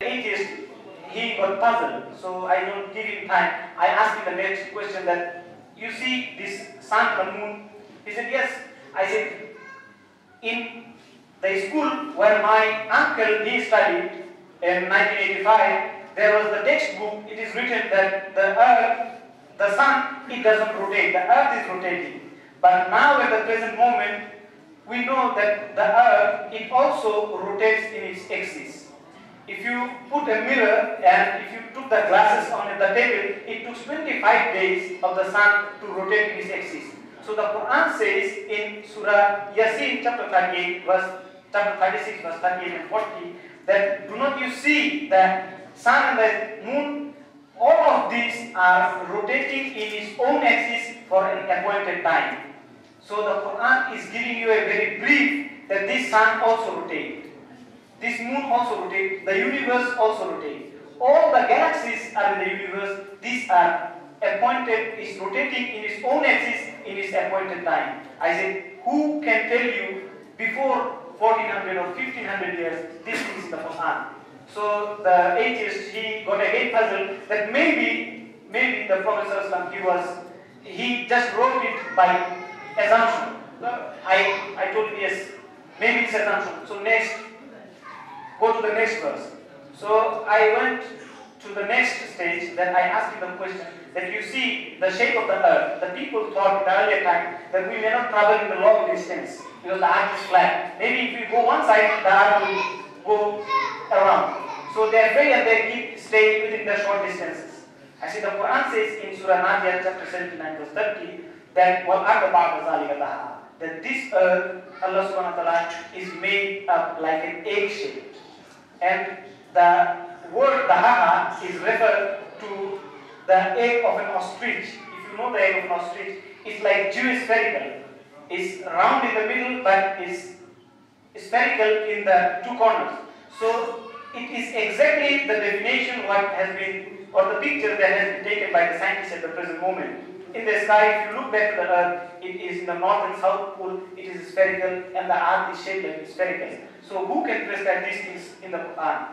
atheist, he got puzzled, so I don't give him time. I asked him the next question that, you see this sun, the moon? He said, yes. I said, in the school where my uncle, he studied in 1985, there was the textbook, it is written that the earth, the sun, it doesn't rotate, the earth is rotating. But now at the present moment, we know that the earth, it also rotates in its axis. If you put a mirror and if you took the glasses on the table, it took 25 days of the sun to rotate in its axis. So the Quran says in Surah Yasin chapter 38, chapter 36, verse 38 and 40, that do not you see the sun and the moon, all of these are rotating in its own axis for an appointed time. So the Quran is giving you a very brief that this sun also rotates. This moon also rotates, the universe also rotates. All the galaxies are in the universe, these are appointed, is rotating in its own axis in its appointed time. I said, who can tell you before 1400 or 1500 years, this is the Quran? So the atheist, he got again puzzled that maybe the Prophet he just wrote it by assumption. I told him yes, maybe it's assumption. So next, go to the next verse. So I went to the next stage, that I asked him the question that you see the shape of the earth. The people thought in the earlier time that we may not travel in the long distance because the earth is flat. Maybe if we go one side, the earth will go around. So they are afraid and they stay within the short distances. I see the Quran says in Surah Nadia chapter 79 verse 30 that that this earth, Allah subhanahu wa ta'ala, is made up like an egg shape. And the word Dawaa is referred to the egg of an ostrich. If you know the egg of an ostrich, it's like geospherical. It's round in the middle, but it's spherical in the two corners. So it is exactly the definition what has been, or the picture that has been taken by the scientists at the present moment. In the sky, if you look back to the earth, it is in the north and south pole, it is spherical, and the earth is shaped like spherical. So who can prescribe these things in the Quran?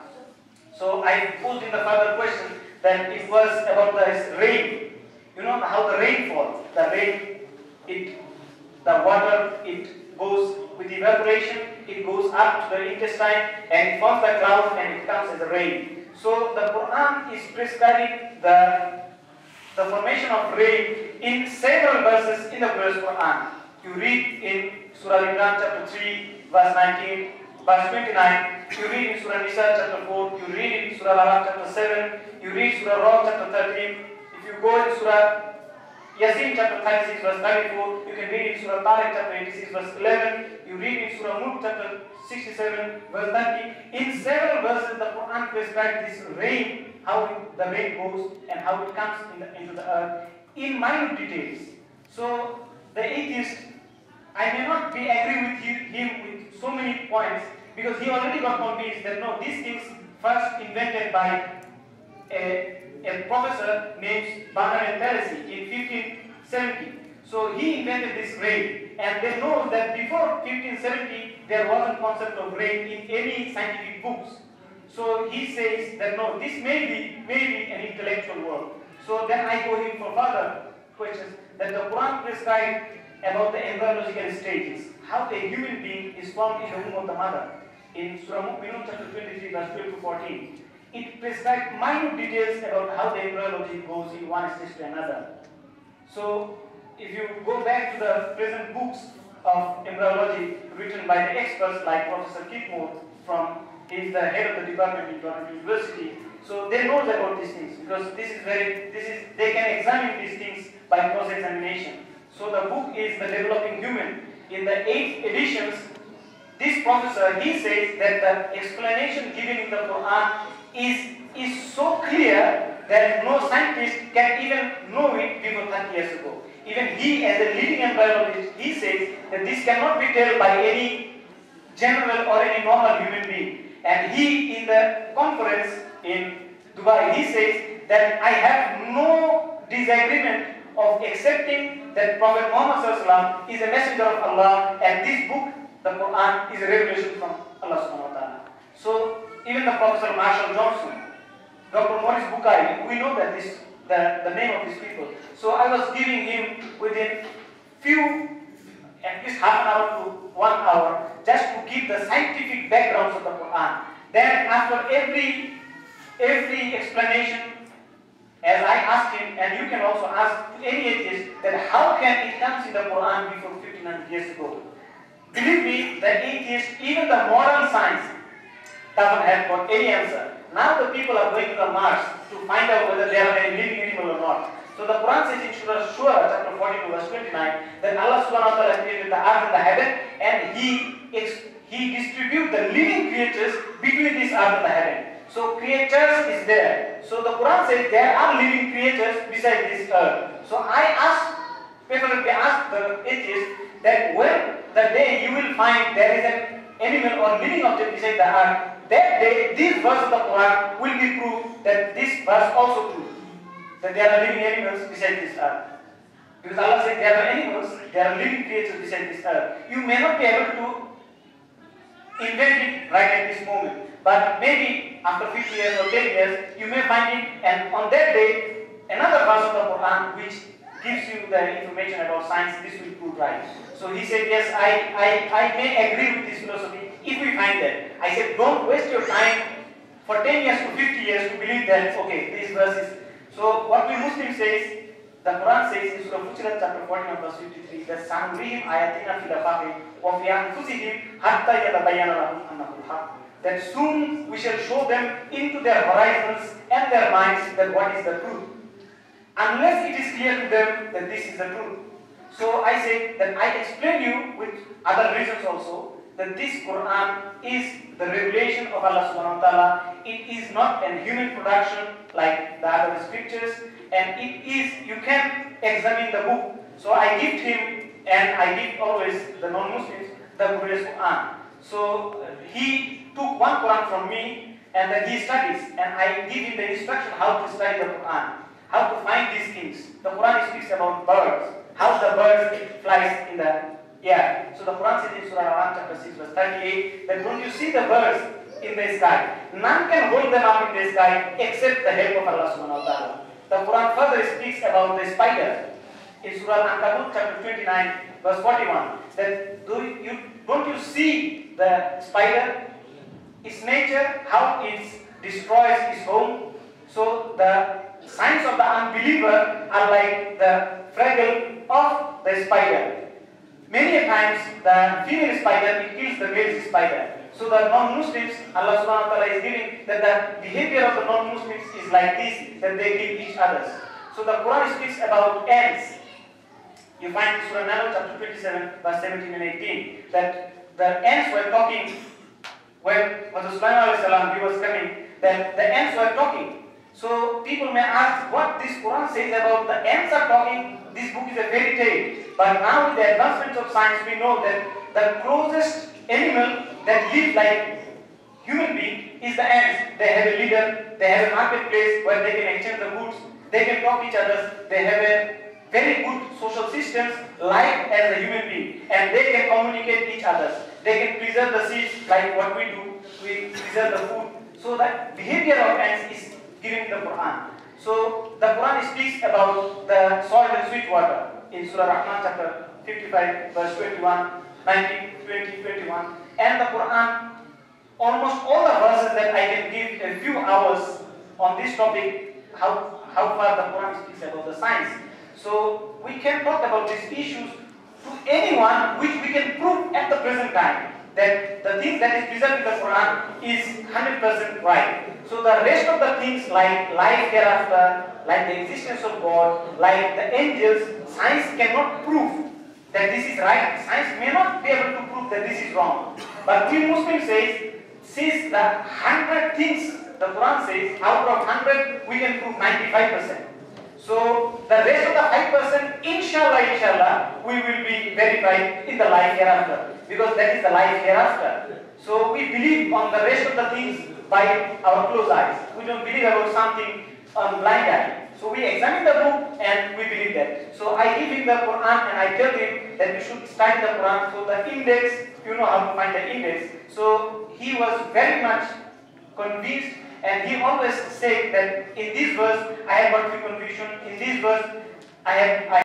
So I posed in the further question that it was about the rain. You know how the rain falls. The rain, the water, it goes with evaporation, it goes up to the intestine and it forms the cloud and it comes as a rain. So the Quran is prescribing the formation of rain in several verses in the Quran. You read in Surah Imran chapter 3 verse 19, verse 29, you read in Surah Nisa chapter 4, you read in Surah Al-Alaq chapter 7, you read Surah Rum chapter 13. If you go in Surah Yasin chapter 36 verse 34, you can read in Surah Tariq chapter 86 verse 11, you read in Surah Mulk chapter 67 verse 30. In several verses the Quran prescribes this rain, how the rain goes and how it comes into the earth in minute details. So the atheist, I may not be agree with him with so many points because he already got convinced that no, these things first invented by a professor named Barnard and Palissy in 1570. So he invented this rain, and they know that before 1570 there wasn't concept of rain in any scientific books. So he says that no, this may be an intellectual work. So then I go in for further questions that the Quran prescribed about the embryological stages, how a human being is formed in the womb of the mother. In Surah Mu'minun chapter 23 verse 12 to 14, it prescribes minute details about how the embryology goes in one stage to another. So if you go back to the present books of embryology written by the experts like Professor Kitmore he is the head of the department in Toronto University, so they know about these things because they can examine these things by cross-examination. So the book is The Developing Human. In the 8 editions, this professor, he says that the explanation given in the Quran is so clear that no scientist can even know it before 30 years ago. Even he, as a leading embryologist, he says that this cannot be told by any general or any normal human being. And he, in the conference in Dubai, he says that I have no disagreement of accepting that Prophet Muhammad ﷺ is a messenger of Allah, and this book, the Quran, is a revelation from Allah subhanahu wa ta'ala. So even the Professor Marshall Johnson, Dr. Maurice Bukai, we know that the name of these people. So I was giving him within at least half an hour to 1 hour, just to give the scientific backgrounds of the Quran. Then after every explanation, as I asked him, and you can also ask any atheist, that how can it comes in the Quran before 1500 years ago? Believe me, the atheist, even the modern science, doesn't have got any answer. Now the people are going to the Mars to find out whether there are any living animal or not. So the Quran says in Surah chapter 42 verse 29 that Allah subhanahu wa ta'ala created the earth and the heaven, and He distributes the living creatures between this earth and the heaven. So creatures is there. So the Quran says there are living creatures beside this earth. So I preferably ask the atheist that when the day you will find there is an animal or living object beside the earth, that day this verse of the Quran will be proof that this verse also true, that there are living animals beside this earth. Because Allah said there are animals, there are living creatures beside this earth. You may not be able to invent it right at this moment, but maybe after 50 years or 10 years, you may find it, and on that day, another verse of the Quran which gives you the information about science, this will prove right. So he said, yes, I may agree with this philosophy if we find that. I said, don't waste your time for 10 years to 50 years to believe that, okay, this verse is. So what we Muslims says, the Quran says in Surah Fussilat chapter 41 verse 53 that sanurihim ayatina fil afaqi wa fi anfusihim hatta yatabayyana lahum annahu al-haq, that soon we shall show them into their horizons and their minds that what is the truth, unless it is clear to them that this is the truth. So I say that I explain you with other reasons also that this Quran is the revelation of Allah subhanahu wa ta'ala. It is not a human production like the other scriptures, and it is, you can examine the book. So I give him, and I give always the non-Muslims, the Quran. So he took one Quran from me, and then he studies, and I give him the instruction how to study the Quran, how to find these things. The Quran speaks about birds, how the bird flies in the air. So the Quran says in Surah Al-An'am chapter 6 verse 38 that don't you see the birds in the sky? None can hold them up in the sky except the help of Allah subhanahu wa ta'ala. The Quran further speaks about the spider in Surah Al-Ankabut chapter 29 verse 41 that don't you see the spider, its nature, how it destroys its home? So the signs of the unbeliever are like the fragile of the spider. Many times the female spider it kills the male spider. So the non-Muslims, Allah subhanahu wa ta'ala is giving that the behavior of the non-Muslims is like this, that they kill each other. So the Quran speaks about ants. You find in Surah Nahl chapter 27 verse 17 and 18 that the ants were talking when Prophet Sulaiman he was coming, that the ants were talking. So people may ask what this Quran says about the ants are talking. This book is a fairy tale. But now with the advancements of science, we know that the closest animal that lives like human being is the ants. They have a leader, they have a marketplace where they can exchange the goods, they can talk each other, they have a very good social systems like as a human being, and they can communicate each other. They can preserve the seeds like what we do, we preserve the food. So that behavior of ants is given in the Quran. So the Quran speaks about the salt and sweet water in Surah Rahman chapter 55 verse 21, 19, 20, 21. And the Quran, almost all the verses that I can give a few hours on this topic, how far the Quran speaks about the science. So we can talk about these issues to anyone which we can prove at the present time that the thing that is preserved in the Quran is 100% right. So the rest of the things like life hereafter, like the existence of God, like the angels, science cannot prove that this is right. Science may not be able to prove that this is wrong. But we Muslims say, since the 100 things the Quran says, out of 100 we can prove 95%. So the rest of the 5%, inshallah, we will be verified in the life hereafter, because that is the life hereafter. So we believe on the rest of the things by our closed eyes. We don't believe about something on blind eye. So we examine the book and we believe that. So I give him the Quran and I tell him that you should study the Quran. So the index, you know how to find the index. So he was very much convinced, and he always said that in this verse I have got free conviction, in this verse I